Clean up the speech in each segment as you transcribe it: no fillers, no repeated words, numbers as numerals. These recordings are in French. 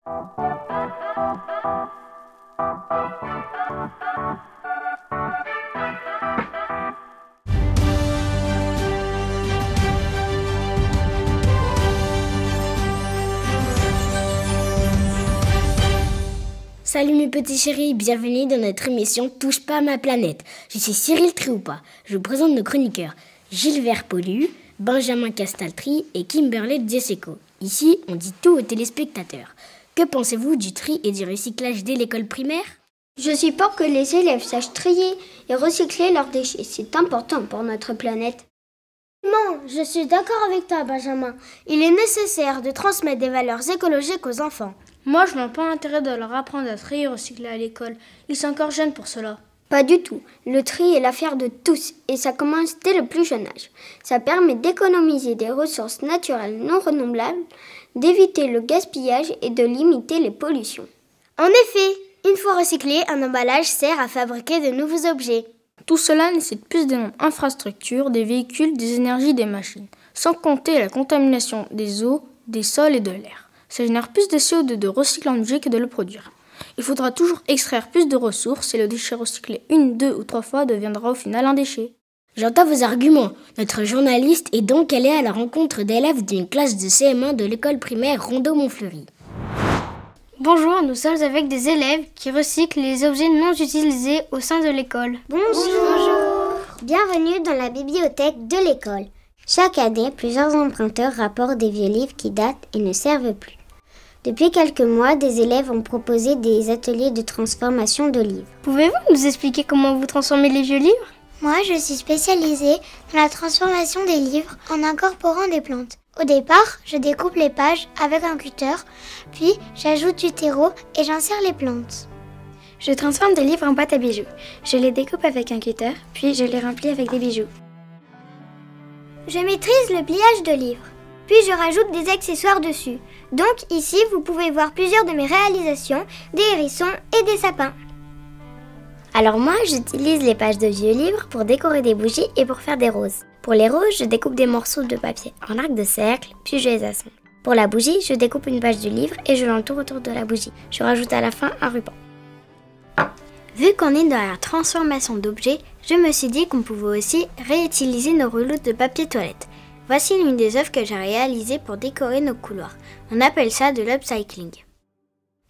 Salut mes petits chéris, bienvenue dans notre émission Touche pas à ma planète. Je suis Cyril Trioupa. Je vous présente nos chroniqueurs Gilles Verpolu, Benjamin Castaltri et Kimberley Dzeseko. Ici, on dit tout aux téléspectateurs. Que pensez-vous du tri et du recyclage dès l'école primaire ? Je suis pour que les élèves sachent trier et recycler leurs déchets. C'est important pour notre planète. Non, je suis d'accord avec toi, Benjamin. Il est nécessaire de transmettre des valeurs écologiques aux enfants. Moi, je n'ai pas intérêt de leur apprendre à trier et recycler à l'école. Ils sont encore jeunes pour cela. Pas du tout. Le tri est l'affaire de tous et ça commence dès le plus jeune âge. Ça permet d'économiser des ressources naturelles non renouvelables, d'éviter le gaspillage et de limiter les pollutions. En effet, une fois recyclé, un emballage sert à fabriquer de nouveaux objets. Tout cela nécessite plus d'infrastructures, des véhicules, des énergies, des machines, sans compter la contamination des eaux, des sols et de l'air. Ça génère plus de CO2 de recycler en objet que de le produire. Il faudra toujours extraire plus de ressources et le déchet recyclé 1, 2 ou 3 fois deviendra au final un déchet. J'entends vos arguments. Notre journaliste est donc allé à la rencontre d'élèves d'une classe de CM1 de l'école primaire Rondeau-Montfleury. Bonjour, nous sommes avec des élèves qui recyclent les objets non utilisés au sein de l'école. Bonjour. Bienvenue dans la bibliothèque de l'école. Chaque année, plusieurs emprunteurs rapportent des vieux livres qui datent et ne servent plus. Depuis quelques mois, des élèves ont proposé des ateliers de transformation de livres. Pouvez-vous nous expliquer comment vous transformez les vieux livres ? Moi, je suis spécialisée dans la transformation des livres en incorporant des plantes. Au départ, je découpe les pages avec un cutter, puis j'ajoute du terreau et j'insère les plantes. Je transforme des livres en pâte à bijoux. Je les découpe avec un cutter, puis je les remplis avec des bijoux. Je maîtrise le pliage de livres, puis je rajoute des accessoires dessus. Donc ici, vous pouvez voir plusieurs de mes réalisations, des hérissons et des sapins. Alors moi, j'utilise les pages de vieux livres pour décorer des bougies et pour faire des roses. Pour les roses, je découpe des morceaux de papier en arc de cercle, puis je les assemble. Pour la bougie, je découpe une page du livre et je l'entoure autour de la bougie. Je rajoute à la fin un ruban. Vu qu'on est dans la transformation d'objets, je me suis dit qu'on pouvait aussi réutiliser nos rouleaux de papier toilette. Voici l'une des œuvres que j'ai réalisées pour décorer nos couloirs. On appelle ça de l'upcycling.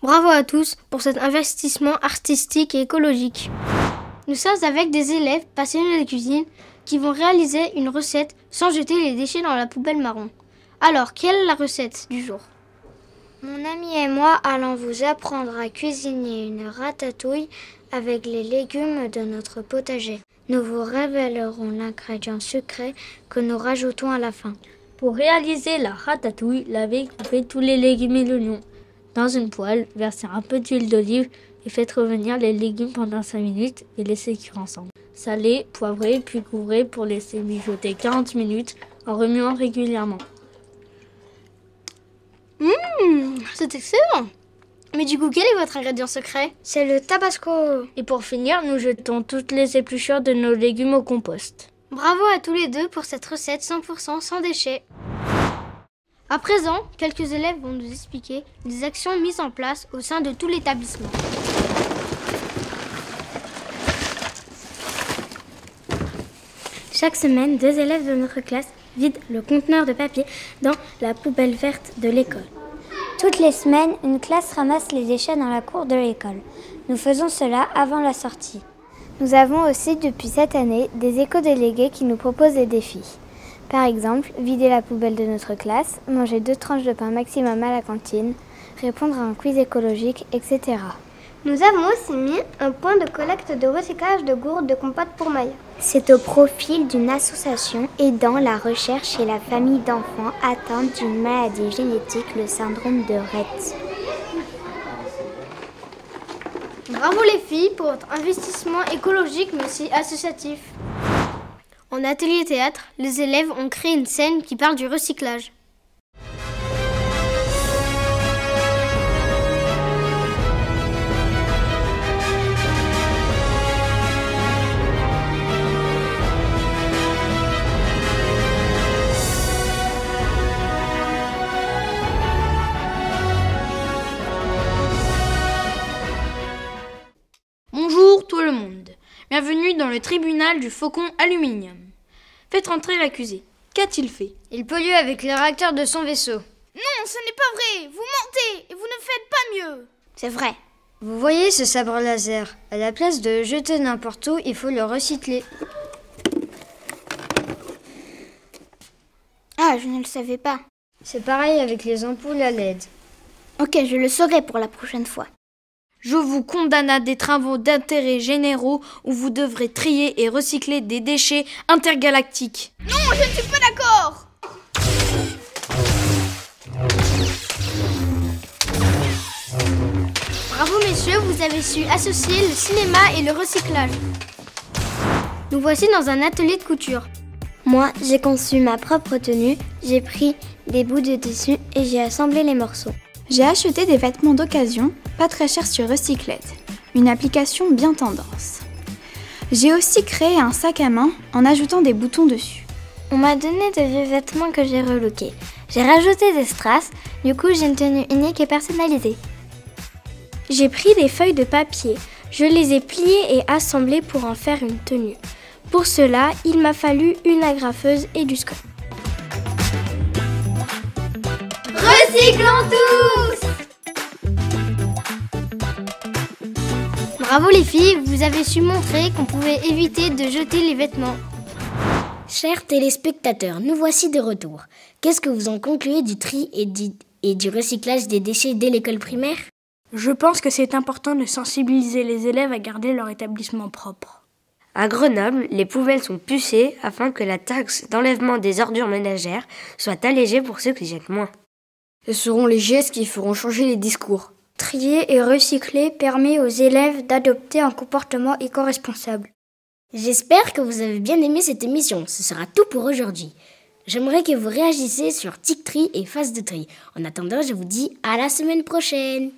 Bravo à tous pour cet investissement artistique et écologique. Nous sommes avec des élèves passionnés de cuisine qui vont réaliser une recette sans jeter les déchets dans la poubelle marron. Alors, quelle est la recette du jour ? Mon ami et moi allons vous apprendre à cuisiner une ratatouille avec les légumes de notre potager. Nous vous révélerons l'ingrédient secret que nous rajoutons à la fin. Pour réaliser la ratatouille, lavez et coupez tous les légumes et l'oignon. Dans une poêle, versez un peu d'huile d'olive et faites revenir les légumes pendant 5 minutes et laissez cuire ensemble. Salez, poivrez, puis couvrez pour laisser mijoter 40 minutes en remuant régulièrement. C'est excellent! Mais du coup, quel est votre ingrédient secret ? C'est le tabasco. Et pour finir, nous jetons toutes les épluchures de nos légumes au compost. Bravo à tous les deux pour cette recette 100% sans déchets. À présent, quelques élèves vont nous expliquer les actions mises en place au sein de tout l'établissement. Chaque semaine, 2 élèves de notre classe vident le conteneur de papier dans la poubelle verte de l'école. Toutes les semaines, une classe ramasse les déchets dans la cour de l'école. Nous faisons cela avant la sortie. Nous avons aussi depuis cette année des éco-délégués qui nous proposent des défis. Par exemple, vider la poubelle de notre classe, manger 2 tranches de pain maximum à la cantine, répondre à un quiz écologique, etc. Nous avons aussi mis un point de collecte de recyclage de gourdes de compote pour Maya. C'est au profil d'une association aidant la recherche chez la famille d'enfants atteints d'une maladie génétique, le syndrome de Rett. Bravo les filles pour votre investissement écologique mais aussi associatif. En atelier théâtre, les élèves ont créé une scène qui parle du recyclage. dans le tribunal du Faucon Aluminium. Faites rentrer l'accusé. Qu'a-t-il fait? Il pollue avec le réacteur de son vaisseau. Non, ce n'est pas vrai. Vous mentez et vous ne faites pas mieux. C'est vrai. Vous voyez ce sabre laser? À la place de le jeter n'importe où, il faut le recycler. Ah, je ne le savais pas. C'est pareil avec les ampoules à LED. Ok, je le saurai pour la prochaine fois. Je vous condamne à des travaux d'intérêt généraux où vous devrez trier et recycler des déchets intergalactiques. Non, je ne suis pas d'accord. Bravo messieurs, vous avez su associer le cinéma et le recyclage. Nous voici dans un atelier de couture. Moi, j'ai conçu ma propre tenue, j'ai pris des bouts de tissu et j'ai assemblé les morceaux. J'ai acheté des vêtements d'occasion, pas très chers sur Recycled, une application bien tendance. J'ai aussi créé un sac à main en ajoutant des boutons dessus. On m'a donné de vieux vêtements que j'ai relookés. J'ai rajouté des strass, du coup j'ai une tenue unique et personnalisée. J'ai pris des feuilles de papier, je les ai pliées et assemblées pour en faire une tenue. Pour cela, il m'a fallu une agrafeuse et du scotch. Recyclons tous! Bravo les filles, vous avez su montrer qu'on pouvait éviter de jeter les vêtements. Chers téléspectateurs, nous voici de retour. Qu'est-ce que vous en concluez du tri et du recyclage des déchets dès l'école primaire? Je pense que c'est important de sensibiliser les élèves à garder leur établissement propre. À Grenoble, les poubelles sont pucées afin que la taxe d'enlèvement des ordures ménagères soit allégée pour ceux qui jettent moins. Ce seront les gestes qui feront changer les discours. Trier et recycler permet aux élèves d'adopter un comportement éco-responsable. J'espère que vous avez bien aimé cette émission. Ce sera tout pour aujourd'hui. J'aimerais que vous réagissiez sur TicTri et Face de Tri. En attendant, je vous dis à la semaine prochaine.